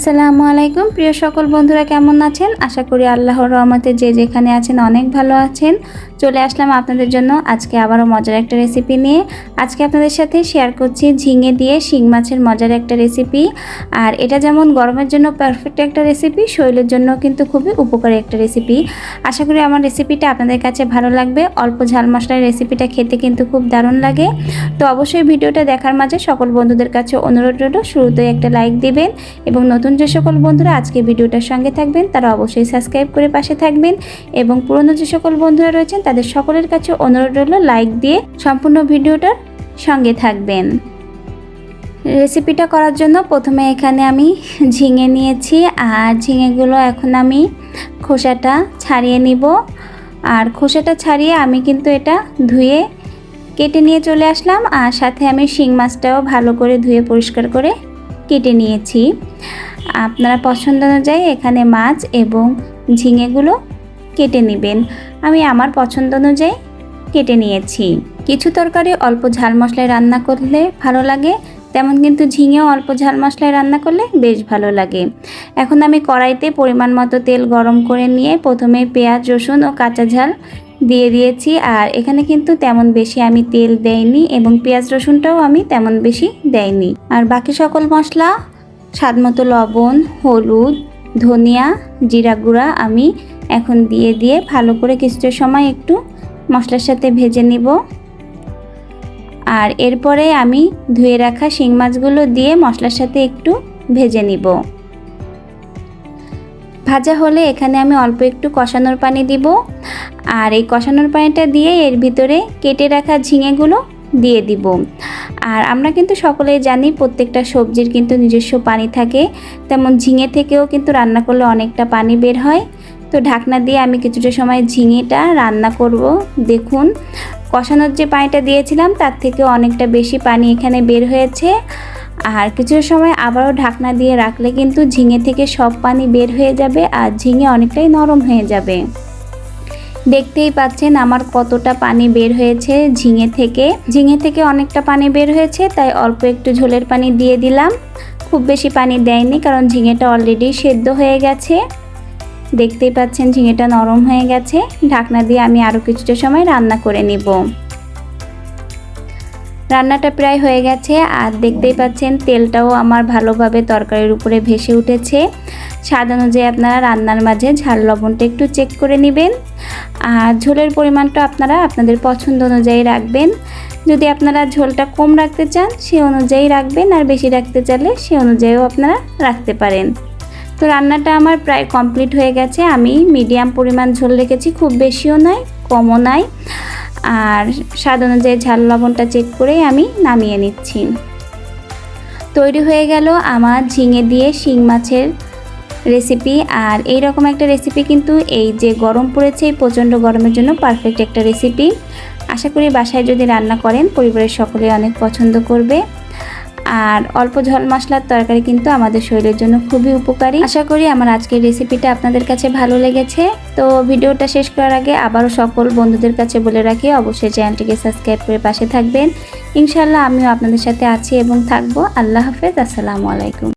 আসসালামু আলাইকুম প্রিয় সকল বন্ধুরা, কেমন আছেন? আশা করি আল্লাহর রহমতে যে যেখানে আছেন অনেক ভালো আছেন। চলে আসলাম আপনাদের জন্য আজকে আবারও মজার একটা রেসিপি নিয়ে। আজকে আপনাদের সাথে শেয়ার করছি ঝিঙে দিয়ে শিং মাছের মজার একটা রেসিপি। আর এটা যেমন গরমের জন্য পারফেক্ট একটা রেসিপি, শরীরের জন্য কিন্তু খুবই উপকারী একটা রেসিপি। আশা করি আমার রেসিপিটা আপনাদের কাছে ভালো লাগবে। অল্প ঝাল মশলার রেসিপিটা খেতে কিন্তু খুব দারুণ লাগে। তো অবশ্যই ভিডিওটা দেখার মাঝে সকল বন্ধুদের কাছে অনুরোধ রইল, শুরুতেই একটা লাইক দিবেন এবং নতুন যে সকল বন্ধুরা আজকে ভিডিওটার সঙ্গে থাকবেন তারা অবশ্যই সাবস্ক্রাইব করে পাশে থাকবেন এবং পুরনো যে সকল বন্ধুরা রয়েছেন তাদের সকলের কাছে অনুরোধ রইল লাইক দিয়ে সম্পূর্ণ ভিডিওটার সঙ্গে থাকবেন। রেসিপিটা করার জন্য প্রথমে এখানে আমি ঝিঙে নিয়েছি, আর ঝিঙেগুলো এখন আমি খোসাটা ছাড়িয়ে নিব। আর খোসাটা ছাড়িয়ে আমি কিন্তু এটা ধুয়ে কেটে নিয়ে চলে আসলাম। আর সাথে আমি শিং মাছটাও ভালো করে ধুয়ে পরিষ্কার করে কেটে নিয়েছি। আপনারা পছন্দ অনুযায়ী এখানে মাছ এবং ঝিঙেগুলো কেটে নেবেন। আমি আমার পছন্দ অনুযায়ী কেটে নিয়েছি। কিছু তরকারি অল্প ঝাল মশলায় রান্না করলে ভালো লাগে, তেমন কিন্তু ঝিঙেও অল্প ঝাল মশলায় রান্না করলে বেশ ভালো লাগে। এখন আমি কড়াইতে পরিমাণ মতো তেল গরম করে নিয়ে প্রথমে পেঁয়াজ, রসুন ও কাঁচা ঝাল দিয়ে দিয়েছি। আর এখানে কিন্তু তেমন বেশি আমি তেল দেইনি এবং পেঁয়াজ রসুনটাও আমি তেমন বেশি দেইনি। আর বাকি সকল মশলা স্বাদ মতো লবণ, হলুদ, ধনিয়া, জিরা গুঁড়া আমি এখন দিয়ে ভালো করে কিছুটা সময় একটু মশলার সাথে ভেজে নিব। আর এরপরে আমি ধুয়ে রাখা শিং মাছগুলো দিয়ে মশলার সাথে একটু ভেজে নিব। ভাজা হলে এখানে আমি অল্প একটু কষানোর পানি দিব। আর এই কষানোর পানিটা দিয়ে এর ভিতরে কেটে রাখা ঝিঙেগুলো দিয়ে দিব। আর আমরা কিন্তু সকলেই জানি প্রত্যেকটা সবজির কিন্তু নিজস্ব পানি থাকে, তেমন ঝিঙে থেকেও কিন্তু রান্না করলে অনেকটা পানি বের হয়। তো ঢাকনা দিয়ে আমি কিছুটা সময় ঝিঙেটা রান্না করব। দেখুন, কষানোর যে পানিটা দিয়েছিলাম তার থেকেও অনেকটা বেশি পানি এখানে বের হয়েছে। আর কিছুটা সময় আবারও ঢাকনা দিয়ে রাখলে কিন্তু ঝিঙে থেকে সব পানি বের হয়ে যাবে আর ঝিঙে অনেকটাই নরম হয়ে যাবে। দেখতেই পাচ্ছেন আমার কতটা পানি বের হয়েছে ঝিঙে থেকে অনেকটা পানি বের হয়েছে, তাই অল্প একটু ঝোলের পানি দিয়ে দিলাম। খুব বেশি পানি দেয়নি কারণ ঝিঙেটা অলরেডি সেদ্ধ হয়ে গেছে। দেখতেই পাচ্ছেন ঝিঙেটা নরম হয়ে গেছে। ঢাকনা দিয়ে আমি আরও কিছুটা সময় রান্না করে নিব। রান্নাটা প্রায় হয়ে গেছে। আর দেখতেই পাচ্ছেন তেলটাও আমার ভালোভাবে তরকারির উপরে ভেসে উঠেছে। স্বাদ অনুযায়ী আপনারা রান্নার মাঝে ঝাল লবণটা একটু চেক করে নেবেন। আর ঝোলের পরিমাণটা আপনারা আপনাদের পছন্দ অনুযায়ী রাখবেন। যদি আপনারা ঝোলটা কম রাখতে চান সে অনুযায়ী রাখবেন, আর বেশি রাখতে চাইলে সে অনুযায়ীও আপনারা রাখতে পারেন। তো রান্নাটা আমার প্রায় কমপ্লিট হয়ে গেছে। আমি মিডিয়াম পরিমাণ ঝোল রেখেছি, খুব বেশিও নয় কমও নয়। আর স্বাদ অনুযায়ী ঝাল লবণটা চেক করে আমি নামিয়ে নিচ্ছি। তৈরি হয়ে গেল আমার ঝিঙে দিয়ে শিং মাছের রেসিপি। আর এই রকম একটা রেসিপি কিন্তু এই যে গরম পড়েছে, এই প্রচণ্ড গরমের জন্য পারফেক্ট একটা রেসিপি। আশা করি বাসায় যদি রান্না করেন পরিবারের সকলে অনেক পছন্দ করবে। আর অল্প ঝাল মশলার তরকারি কিন্তু আমাদের শরীরের জন্য খুবই উপকারী। আশা করি আমার আজকের রেসিপিটা আপনাদের কাছে ভালো লেগেছে। তো ভিডিওটা শেষ করার আগে আবারও সকল বন্ধুদের কাছে বলে রাখি অবশ্যই চ্যানেলটিকে সাবস্ক্রাইব করে পাশে থাকবেন। ইনশাআল্লাহ আমিও আপনাদের সাথে আছি এবং থাকবো। আল্লাহ হাফেজ, আসসালামু আলাইকুম।